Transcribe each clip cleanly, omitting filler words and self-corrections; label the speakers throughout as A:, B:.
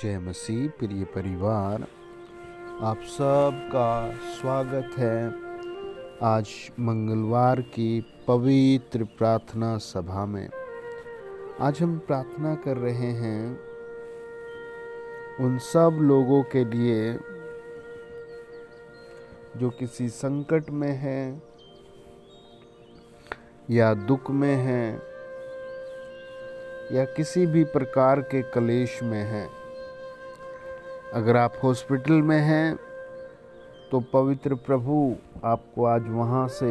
A: जय मसीह प्रिय परिवार, आप सब का स्वागत है आज मंगलवार की पवित्र प्रार्थना सभा में। आज हम प्रार्थना कर रहे हैं उन सब लोगों के लिए जो किसी संकट में हैं या दुख में हैं या किसी भी प्रकार के क्लेश में हैं। अगर आप हॉस्पिटल में हैं तो पवित्र प्रभु आपको आज वहाँ से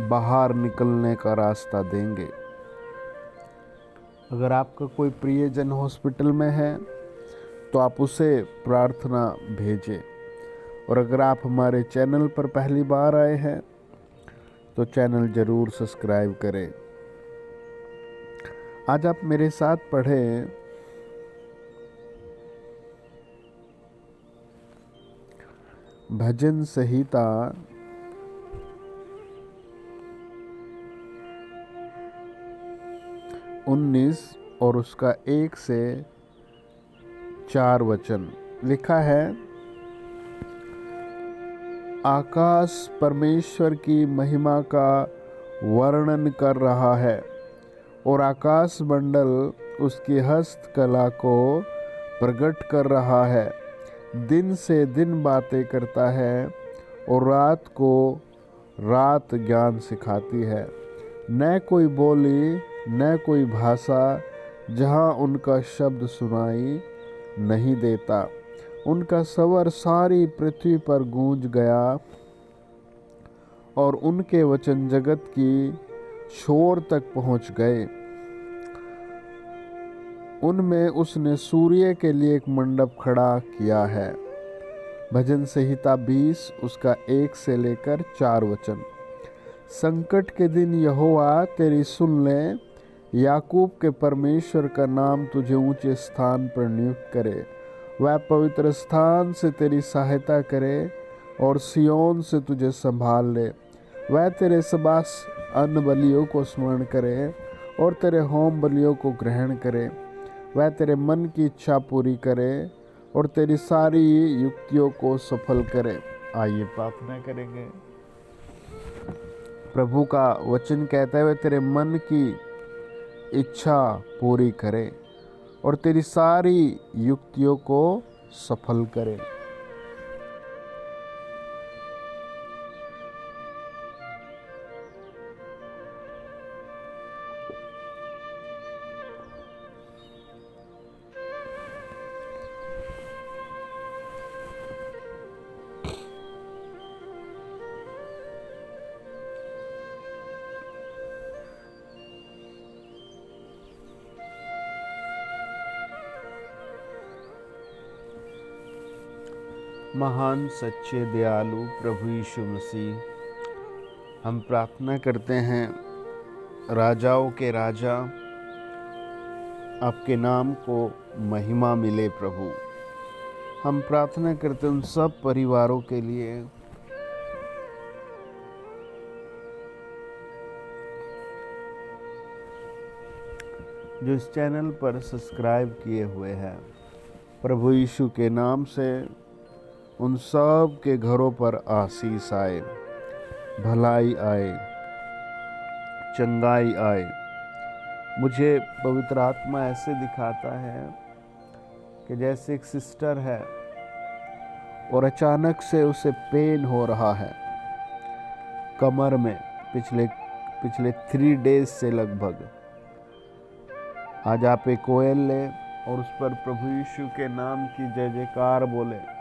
A: बाहर निकलने का रास्ता देंगे। अगर आपका कोई प्रियजन हॉस्पिटल में है तो आप उसे प्रार्थना भेजें। और अगर आप हमारे चैनल पर पहली बार आए हैं तो चैनल जरूर सब्सक्राइब करें। आज आप मेरे साथ पढ़ें भजन संहिता 19 और उसका 1 से 4 वचन। लिखा है, आकाश परमेश्वर की महिमा का वर्णन कर रहा है और आकाश मंडल उसकी हस्तकला को प्रकट कर रहा है। दिन से दिन बातें करता है और रात को रात ज्ञान सिखाती है। न कोई बोली न कोई भाषा जहाँ उनका शब्द सुनाई नहीं देता। उनका स्वर सारी पृथ्वी पर गूंज गया और उनके वचन जगत की छोर तक पहुँच गए। उनमें उसने सूर्य के लिए एक मंडप खड़ा किया है। भजन संहिता 20 उसका 1 से लेकर 4 वचन। संकट के दिन यहोवा तेरी सुन ले, याकूब के परमेश्वर का नाम तुझे ऊंचे स्थान पर नियुक्त करे। वह पवित्र स्थान से तेरी सहायता करे और सियोन से तुझे संभाल ले। वह तेरे सबास अन्न बलियों को स्मरण करे और तेरे होम बलियों को ग्रहण करे। वह तेरे मन की इच्छा पूरी करे और तेरी सारी युक्तियों को सफल करे। आइए प्रार्थना करेंगे। प्रभु का वचन कहता है, वह तेरे मन की इच्छा पूरी करे और तेरी सारी युक्तियों को सफल करे। महान सच्चे दयालु प्रभु यीशु मसीह, हम प्रार्थना करते हैं, राजाओं के राजा आपके नाम को महिमा मिले। प्रभु हम प्रार्थना करते हैं उन सब परिवारों के लिए जो इस चैनल पर सब्सक्राइब किए हुए हैं। प्रभु यीशु के नाम से उन सब के घरों पर आशीष आए, भलाई आए, चंगाई आए। मुझे पवित्र आत्मा ऐसे दिखाता है कि जैसे एक सिस्टर है और अचानक से उसे पेन हो रहा है कमर में पिछले 3 डेज से लगभग। आज आप एक ऑयल लें और उस पर प्रभु यीशु के नाम की जय जयकार बोले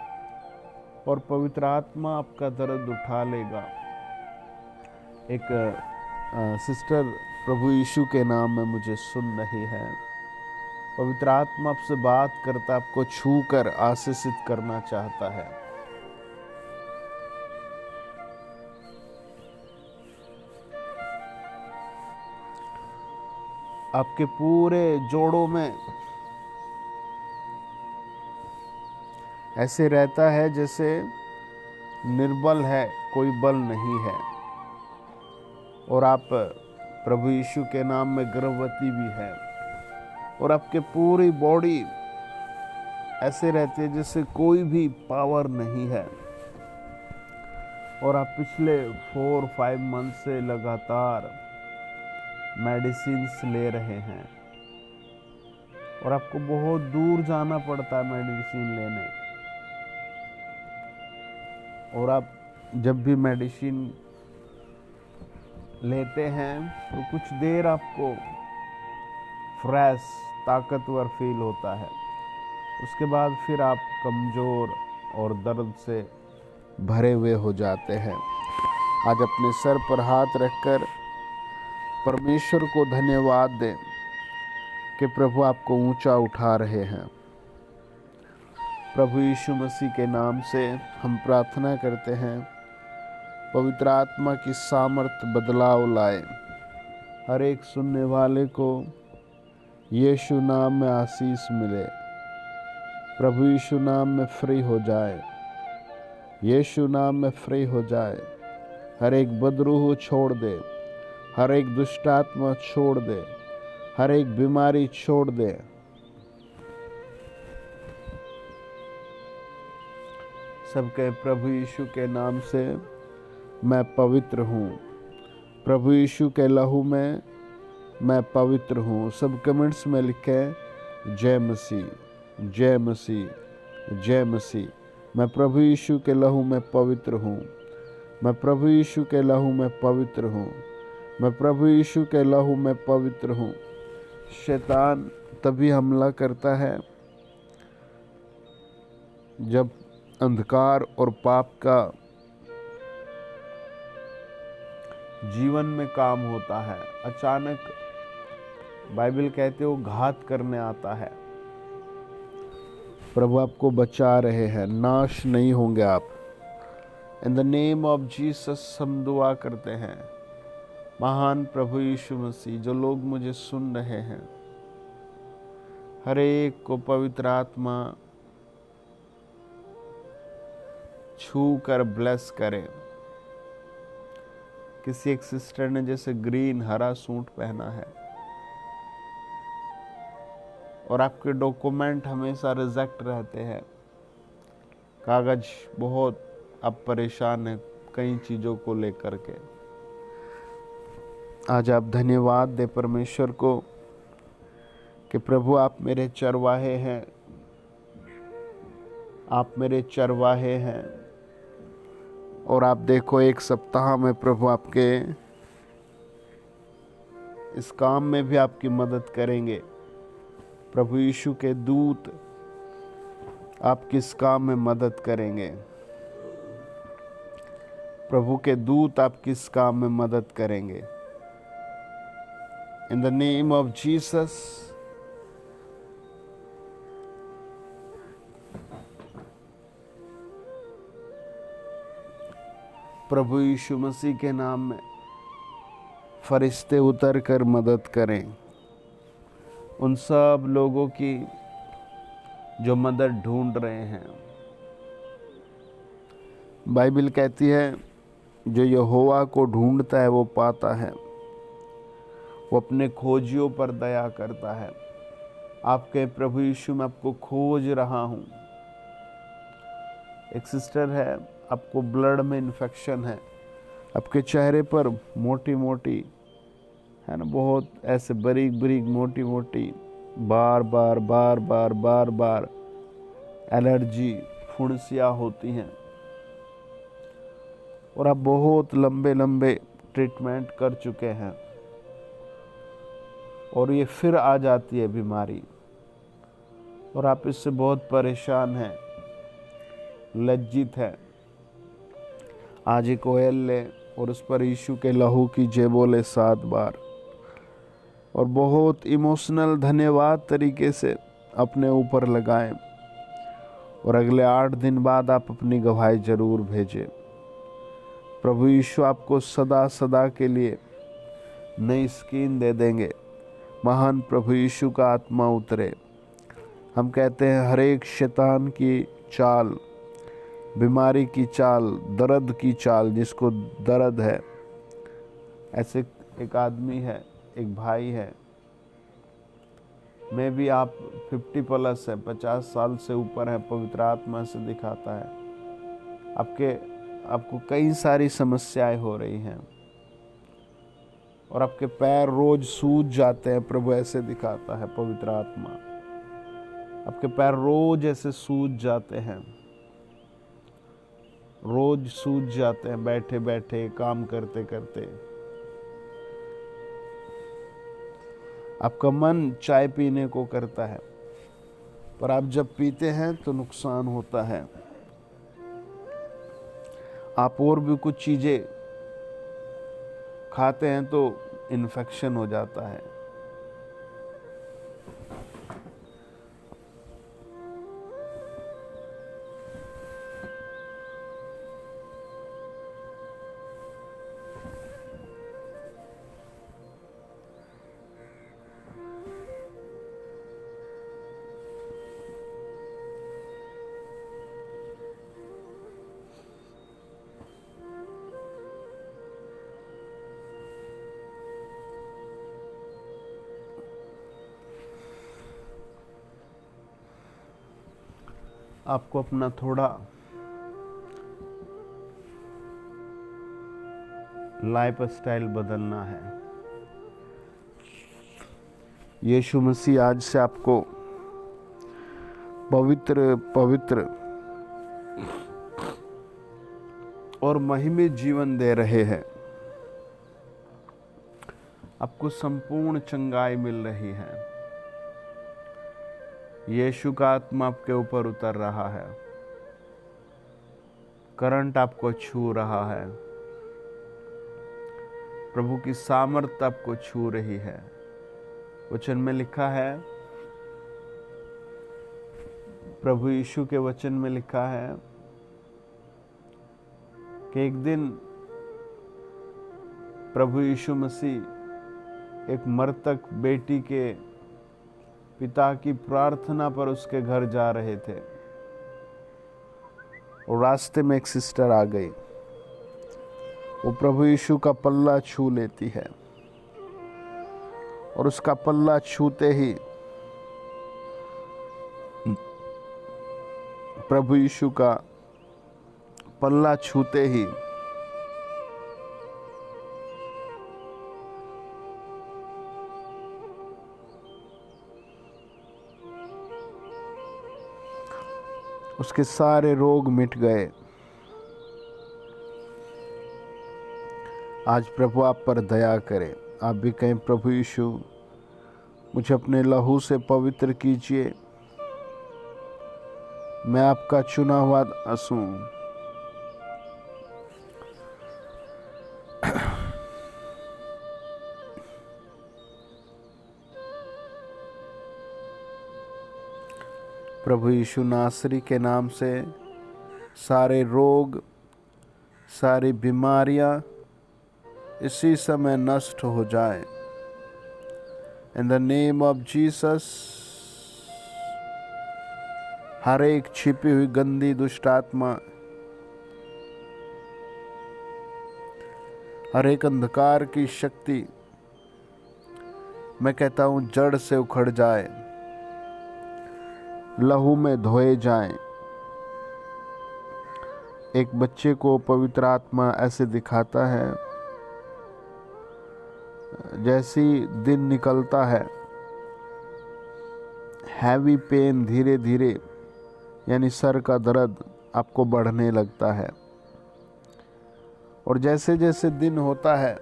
A: और पवित्र आत्मा आपका दर्द उठा लेगा। एक सिस्टर प्रभु यीशु के नाम में मुझे सुन रही है। पवित्र आत्मा आपसे बात करता, आपको छू कर आशीषित करना चाहता है। आपके पूरे जोड़ों में ऐसे रहता है जैसे निर्बल है, कोई बल नहीं है। और आप प्रभु यीशु के नाम में गर्भवती भी है। और आपके पूरी बॉडी ऐसे रहती है जैसे कोई भी पावर नहीं है। और आप पिछले 4-5 मंथ से लगातार मेडिसिन्स ले रहे हैं और आपको बहुत दूर जाना पड़ता है मेडिसिन लेने। और आप जब भी मेडिसिन लेते हैं तो कुछ देर आपको फ्रेश ताकतवर फील होता है, उसके बाद फिर आप कमज़ोर और दर्द से भरे हुए हो जाते हैं। आज अपने सर पर हाथ रखकर परमेश्वर को धन्यवाद दें कि प्रभु आपको ऊंचा उठा रहे हैं। प्रभु यीशु मसीह के नाम से हम प्रार्थना करते हैं, पवित्र आत्मा की सामर्थ बदलाव लाए, हर एक सुनने वाले को यीशु नाम में आशीष मिले। प्रभु यीशु नाम में फ्री हो जाए, यीशु नाम में फ्री हो जाए। हर एक बदरूह छोड़ दे, हर एक दुष्ट आत्मा छोड़ दे, हर एक बीमारी छोड़ दे। सबके प्रभु यीशु के नाम से मैं पवित्र हूँ, प्रभु यीशु के लहू में मैं पवित्र हूँ। सब कमेंट्स में लिखें जय मसीह, जय मसीह, जय मसीह। मैं प्रभु यीशु के लहू में पवित्र हूँ, मैं प्रभु यीशु के लहू में पवित्र हूँ, मैं प्रभु यीशु के लहू में पवित्र हूँ। शैतान तभी हमला करता है जब अंधकार और पाप का जीवन में काम होता है। अचानक बाइबल कहते हो घात करने आता है। प्रभु आपको बचा रहे हैं, नाश नहीं होंगे आप। इन द नेम ऑफ जीसस हम दुआ करते हैं। महान प्रभु यीशु मसीह, जो लोग मुझे सुन रहे हैं, हर एक को पवित्र आत्मा छू कर ब्लेस करे। किसी एक सिस्टर ने जैसे ग्रीन हरा सूट पहना है और आपके डॉक्यूमेंट हमेशा रिजेक्ट रहते हैं, कागज बहुत अब परेशान है कई चीज़ों को लेकर के। आज आप धन्यवाद दे परमेश्वर को कि प्रभु आप मेरे चरवाहे हैं, आप मेरे चरवाहे हैं। और आप देखो एक सप्ताह में प्रभु आपके इस काम में भी आपकी मदद करेंगे। प्रभु यीशु के दूत आपकी इस काम में मदद करेंगे, प्रभु के दूत आपकी इस काम में मदद करेंगे। In the name of Jesus प्रभु यीशु मसीह के नाम में फरिश्ते उतर कर मदद करें उन सब लोगों की जो मदद ढूंढ रहे हैं। बाइबल कहती है जो यहोवा को ढूंढता है वो पाता है, वो अपने खोजियों पर दया करता है। आपके प्रभु यीशु में आपको खोज रहा हूँ। एक सिस्टर है, आपको ब्लड में इन्फेक्शन है, आपके चेहरे पर मोटी मोटी है ना, बहुत ऐसे बारीक बारीक मोटी मोटी बार बार बार बार बार बार एलर्जी फुंसियाँ होती हैं और आप बहुत लंबे लंबे ट्रीटमेंट कर चुके हैं और ये फिर आ जाती है बीमारी और आप इससे बहुत परेशान हैं, लज्जित है। आज एक ऑयल ले और उस पर यीशु के लहू कीजिए बोले 7 बार और बहुत इमोशनल धन्यवाद तरीके से अपने ऊपर लगाएं और अगले 8 दिन बाद आप अपनी गवाही जरूर भेजें। प्रभु यीशु आपको सदा सदा के लिए नई स्किन दे देंगे। महान प्रभु यीशु का आत्मा उतरे। हम कहते हैं हर एक शैतान की चाल, बीमारी की चाल, दर्द की चाल, जिसको दर्द है, ऐसे एक आदमी है, एक भाई है, में भी आप 50+ है, 50 साल से ऊपर है, पवित्र आत्मा से दिखाता है आपको कई सारी समस्याएं हो रही हैं और आपके पैर रोज सूज जाते हैं, प्रभु ऐसे दिखाता है पवित्र आत्मा। आपके पैर रोज ऐसे सूज जाते हैं, रोज सूज जाते हैं, बैठे बैठे काम करते करते। आपका मन चाय पीने को करता है, पर आप जब पीते हैं तो नुकसान होता है। आप और भी कुछ चीजें खाते हैं तो इन्फेक्शन हो जाता है। आपको अपना थोड़ा लाइफ स्टाइल बदलना है। यीशु मसीह आज से आपको पवित्र पवित्र और महिमित जीवन दे रहे हैं। आपको संपूर्ण चंगाई मिल रही है। यीशु का आत्मा आपके ऊपर उतर रहा है, करंट आपको छू रहा है, प्रभु की सामर्थ आपको छू रही है। वचन में लिखा है, प्रभु यीशु के वचन में लिखा है कि एक दिन प्रभु यीशु मसीह एक मृतक बेटी के पिता की प्रार्थना पर उसके घर जा रहे थे और रास्ते में एक सिस्टर आ गई। वो प्रभु यीशु का पल्ला छू लेती है और उसका पल्ला छूते ही प्रभु यीशु का पल्ला छूते ही उसके सारे रोग मिट गए। आज प्रभु आप पर दया करे। आप भी कहें, प्रभु यीशु मुझे अपने लहू से पवित्र कीजिए, मैं आपका चुना हुआ दास हूं। प्रभु यीशु नासरी के नाम से सारे रोग, सारी बीमारियां इसी समय नष्ट हो जाए। In the name of Jesus, हर एक छिपी हुई गंदी दुष्ट आत्मा, हर एक अंधकार की शक्ति, मैं कहता हूं जड़ से उखड़ जाए, लहू में धोए जाएं। एक बच्चे को पवित्र आत्मा ऐसे दिखाता है, जैसी दिन निकलता है, हैवी पेन धीरे धीरे, यानी सर का दर्द आपको बढ़ने लगता है और जैसे जैसे दिन होता है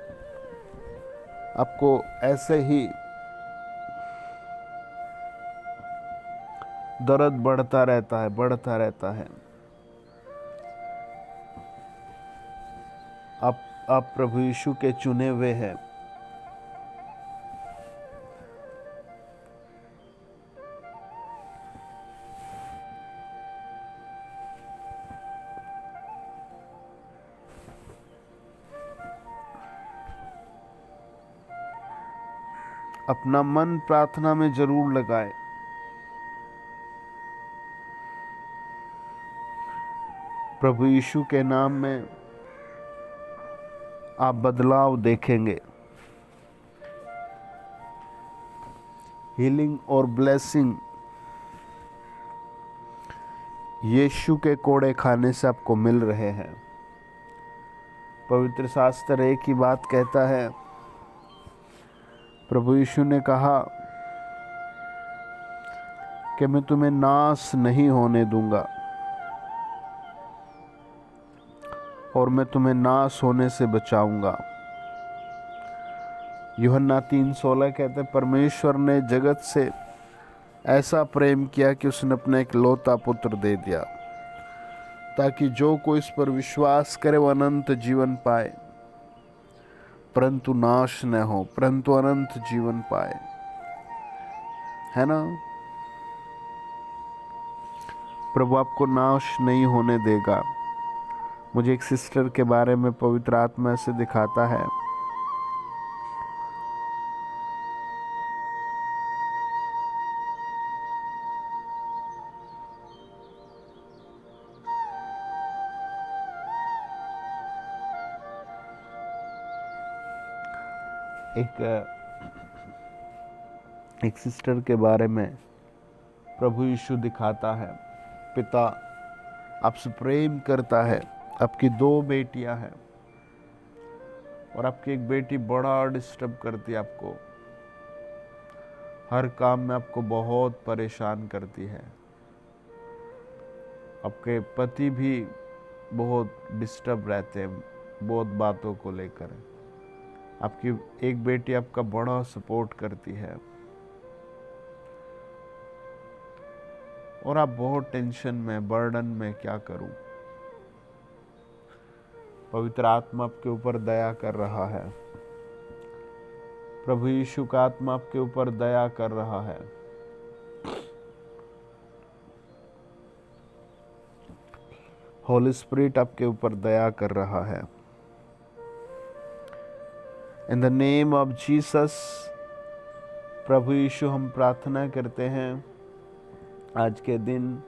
A: आपको ऐसे ही दर्द बढ़ता रहता है, बढ़ता रहता है। आप प्रभु यीशु के चुने हुए हैं। अपना मन प्रार्थना में जरूर लगाए। प्रभु यीशु के नाम में आप बदलाव देखेंगे। हीलिंग और ब्लेसिंग यीशु के कोड़े खाने से आपको मिल रहे हैं। पवित्र शास्त्र एक ही बात कहता है, प्रभु यीशु ने कहा कि मैं तुम्हें नाश नहीं होने दूंगा और मैं तुम्हें नाश होने से बचाऊंगा। यूहन्ना 3:16 कहते हैं, परमेश्वर ने जगत से ऐसा प्रेम किया कि उसने अपना एक लौता पुत्र दे दिया, ताकि जो कोई इस पर विश्वास करे वो अनंत जीवन पाए, परंतु नाश न हो, परंतु अनंत जीवन पाए। है ना? प्रभु आपको नाश नहीं होने देगा। मुझे एक सिस्टर के बारे में पवित्र आत्मा से दिखाता है। एक सिस्टर के बारे में प्रभु यीशु दिखाता है। पिता आपसे प्रेम करता है। आपकी 2 बेटियां हैं और आपकी एक बेटी बड़ा डिस्टर्ब करती है आपको, हर काम में आपको बहुत परेशान करती है। आपके पति भी बहुत डिस्टर्ब रहते हैं बहुत बातों को लेकर। आपकी एक बेटी आपका बड़ा सपोर्ट करती है और आप बहुत टेंशन में, बर्डन में, क्या करूं। पवित्र आत्मा आपके ऊपर दया कर रहा है। प्रभु यीशु का आत्मा आपके ऊपर दया कर रहा है। होली स्पिरिट आपके ऊपर दया कर रहा है। In the name of Jesus, प्रभु यीशु हम प्रार्थना करते हैं, आज के दिन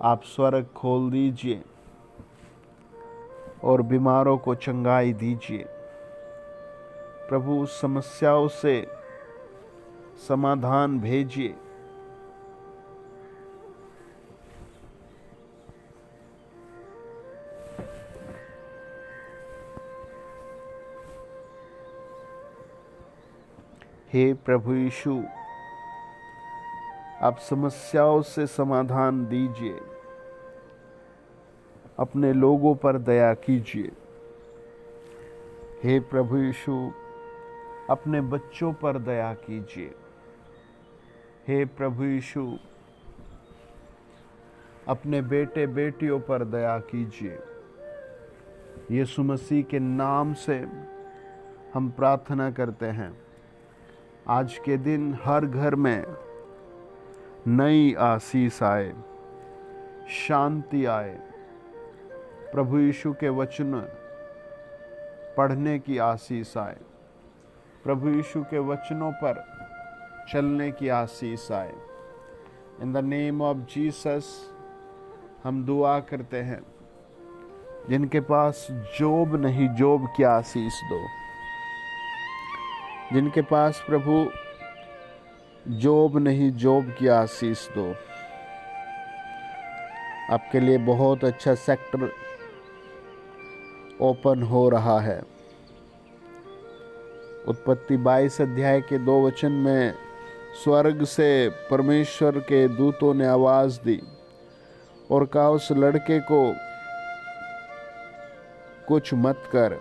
A: आप स्वर्ग खोल दीजिए और बीमारों को चंगाई दीजिए। प्रभु समस्याओं से समाधान भेजिए। हे प्रभु यीशु, आप समस्याओं से समाधान दीजिए। अपने लोगों पर दया कीजिए। हे प्रभु यीशु, अपने बच्चों पर दया कीजिए। हे प्रभु यीशु, अपने बेटे बेटियों पर दया कीजिए। यीशु मसीह के नाम से हम प्रार्थना करते हैं, आज के दिन हर घर में नई आशीष आए, शांति आए। प्रभु यीशु के वचन पढ़ने की आशीष आए। प्रभु यीशु के वचनों पर चलने की आशीष आए। इन द नेम ऑफ जीसस हम दुआ करते हैं, जिनके पास जॉब नहीं, जॉब की आशीष दो। जिनके पास प्रभु जॉब नहीं, जॉब की आशीष दो। आपके लिए बहुत अच्छा सेक्टर ओपन हो रहा है। उत्पत्ति 22 अध्याय के 2 वचन में स्वर्ग से परमेश्वर के दूतों ने आवाज दी और कहा, उस लड़के को कुछ मत कर,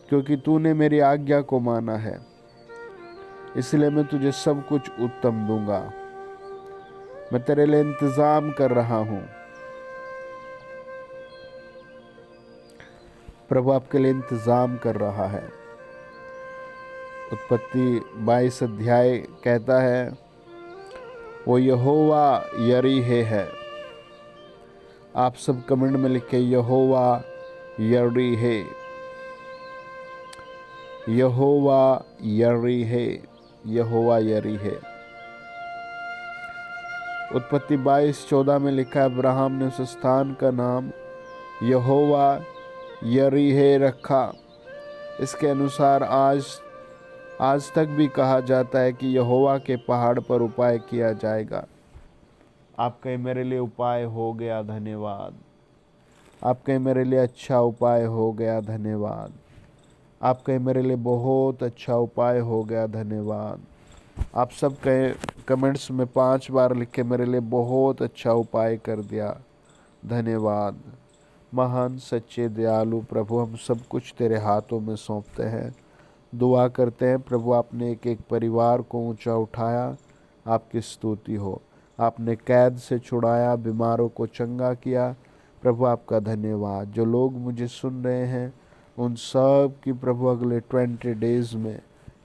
A: क्योंकि तूने मेरी आज्ञा को माना है, इसलिए मैं तुझे सब कुछ उत्तम दूंगा। मैं तेरे लिए इंतजाम कर रहा हूं। प्रभु आपके लिए इंतजाम कर रहा है। उत्पत्ति 22 अध्याय कहता है, वो यहोवा यरीहे है। आप सब कमेंट में लिखे यहोवा यरीहे, यहोवा यरीहे, यहोवा यरीहे। उत्पत्ति 22:14 में लिखा है, अब्राहम ने उस स्थान का नाम यहोवा यरीहे रखा। इसके अनुसार आज आज तक भी कहा जाता है कि यहोवा के पहाड़ पर उपाय किया जाएगा। आप कहें मेरे लिए उपाय हो गया, धन्यवाद। आप कहें मेरे लिए अच्छा उपाय हो गया, धन्यवाद। आप कहें मेरे लिए बहुत अच्छा उपाय हो गया, धन्यवाद। आप सब कहें कमेंट्स में 5 बार लिखे मेरे लिए बहुत अच्छा उपाय कर दिया, धन्यवाद। महान सच्चे दयालु प्रभु, हम सब कुछ तेरे हाथों में सौंपते हैं। दुआ करते हैं प्रभु, आपने एक एक परिवार को ऊंचा उठाया, आपकी स्तुति हो। आपने कैद से छुड़ाया, बीमारों को चंगा किया, प्रभु आपका धन्यवाद। जो लोग मुझे सुन रहे हैं उन सब की प्रभु अगले 20 डेज में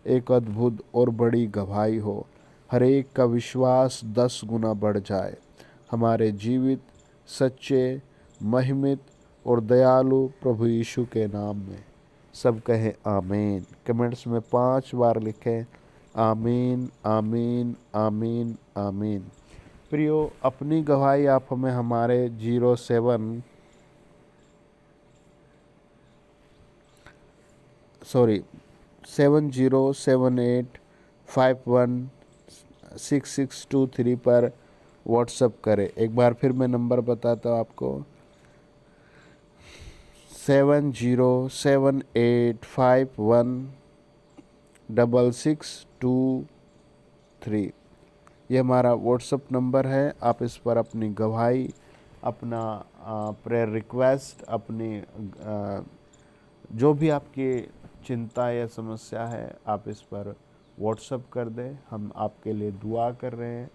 A: एक अद्भुत और बड़ी गवाही हो। हर एक का विश्वास 10 गुना बढ़ जाए। हमारे जीवित, सच्चे, महिमित और दयालु प्रभु यीशु के नाम में सब कहें आमीन। कमेंट्स में 5 बार लिखें आमीन, आमीन, आमीन, आमीन। प्रियो, अपनी गवाही आप हमें हमारे 7078516623 पर व्हाट्सएप करें। एक बार फिर मैं नंबर बताता हूँ आपको, 7078516623। ये हमारा व्हाट्सएप नंबर है। आप इस पर अपनी गवाही, अपना प्रेयर रिक्वेस्ट, अपनी जो भी आपकी चिंता या समस्या है, आप इस पर व्हाट्सएप कर दें। हम आपके लिए दुआ कर रहे हैं,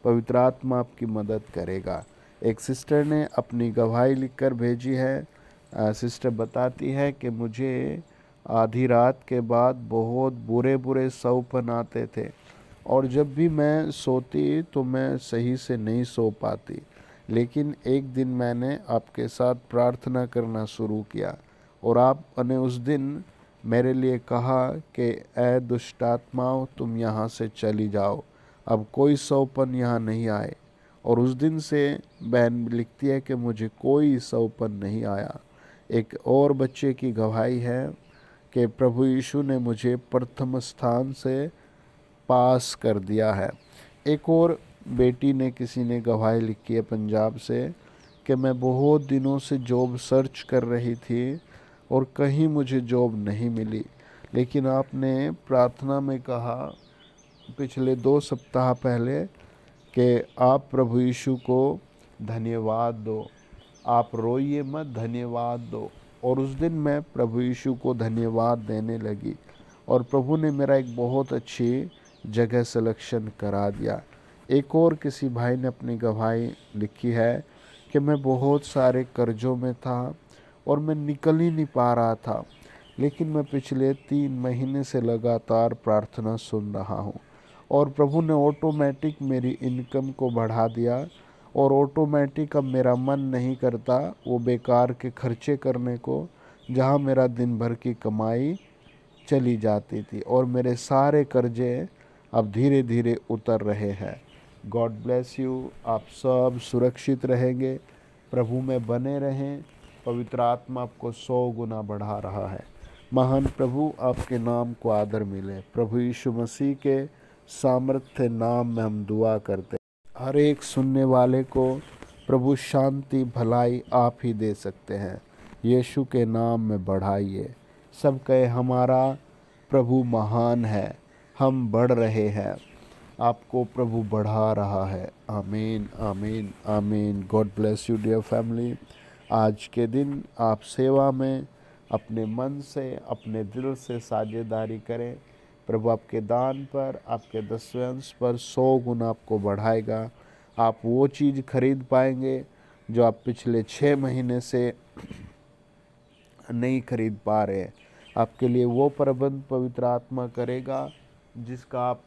A: पवित्र आत्मा आपकी मदद करेगा। एक सिस्टर ने अपनी गवाही लिखकर भेजी है। सिस्टर बताती है कि मुझे आधी रात के बाद बहुत बुरे बुरे सौपन आते थे और जब भी मैं सोती तो मैं सही से नहीं सो पाती। लेकिन एक दिन मैंने आपके साथ प्रार्थना करना शुरू किया और आपने उस दिन मेरे लिए कहा कि ऐ दुष्ट आत्माओं, तुम यहाँ से चली जाओ, अब कोई सौपन यहाँ नहीं आए। और उस दिन से बहन लिखती है कि मुझे कोई सौपन नहीं आया। एक और बच्चे की गवाही है कि प्रभु यीशु ने मुझे प्रथम स्थान से पास कर दिया है। एक और बेटी ने, किसी ने गवाही लिखी है पंजाब से कि मैं बहुत दिनों से जॉब सर्च कर रही थी और कहीं मुझे जॉब नहीं मिली, लेकिन आपने प्रार्थना में कहा पिछले 2 सप्ताह पहले कि आप प्रभु यीशु को धन्यवाद दो, आप रोइए मत, धन्यवाद दो। और उस दिन मैं प्रभु यीशु को धन्यवाद देने लगी और प्रभु ने मेरा एक बहुत अच्छी जगह सिलेक्शन करा दिया। एक और किसी भाई ने अपनी गवाही लिखी है कि मैं बहुत सारे कर्जों में था और मैं निकल ही नहीं पा रहा था, लेकिन मैं पिछले 3 महीने से लगातार प्रार्थना सुन रहा हूँ और प्रभु ने ऑटोमेटिक मेरी इनकम को बढ़ा दिया और ऑटोमेटिक अब मेरा मन नहीं करता वो बेकार के खर्चे करने को, जहाँ मेरा दिन भर की कमाई चली जाती थी और मेरे सारे कर्जे अब धीरे धीरे उतर रहे हैं। God bless you. आप सब सुरक्षित रहेंगे, प्रभु में बने रहें, पवित्र आत्मा आपको 100 गुना बढ़ा रहा है। महान प्रभु, आपके नाम को आदर मिले। प्रभु यीशु मसीह के सामर्थ्य नाम में हम दुआ करते हैं। हर एक सुनने वाले को प्रभु शांति भलाई आप ही दे सकते हैं। यीशु के नाम में बढ़ाइए। सब कहे हमारा प्रभु महान है, हम बढ़ रहे हैं, आपको प्रभु बढ़ा रहा है। आमीन, आमीन, आमीन। God bless you dear family. आज के दिन आप सेवा में अपने मन से, अपने दिल से साझेदारी करें। प्रभु आपके दान पर, आपके 10वें अंश पर 100 गुना आपको बढ़ाएगा। आप वो चीज़ खरीद पाएंगे जो आप पिछले 6 महीने से नहीं खरीद पा रहे। आपके लिए वो प्रबंध पवित्र आत्मा करेगा जिसका आप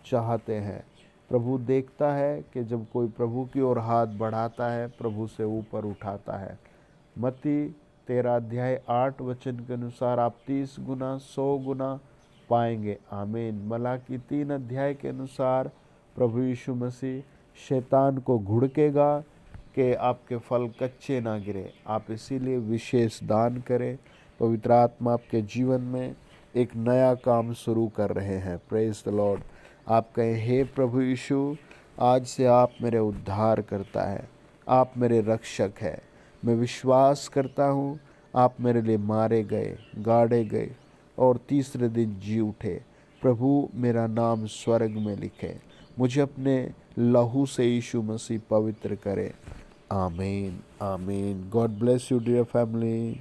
A: चाहते हैं। प्रभु देखता है कि जब कोई प्रभु की ओर हाथ बढ़ाता है, प्रभु से ऊपर उठाता है। मत्ती 13 अध्याय 8 वचन के अनुसार आप 30 गुना 100 गुना पाएंगे। आमीन। मलाकी 3 अध्याय के अनुसार प्रभु यीशु मसीह शैतान को घुड़केगा कि आपके फल कच्चे ना गिरे। आप इसीलिए विशेष दान करें। पवित्र आत्मा आपके जीवन में एक नया काम शुरू कर रहे हैं। Praise the Lord. आप कहें, हे प्रभु यीशु, आज से आप मेरे उद्धार करता है, आप मेरे रक्षक हैं। मैं विश्वास करता हूँ आप मेरे लिए मारे गए, गाड़े गए और तीसरे दिन जी उठे। प्रभु मेरा नाम स्वर्ग में लिखे, मुझे अपने लहू से यीशु मसीह पवित्र करे। आमीन, आमीन। God bless you dear family.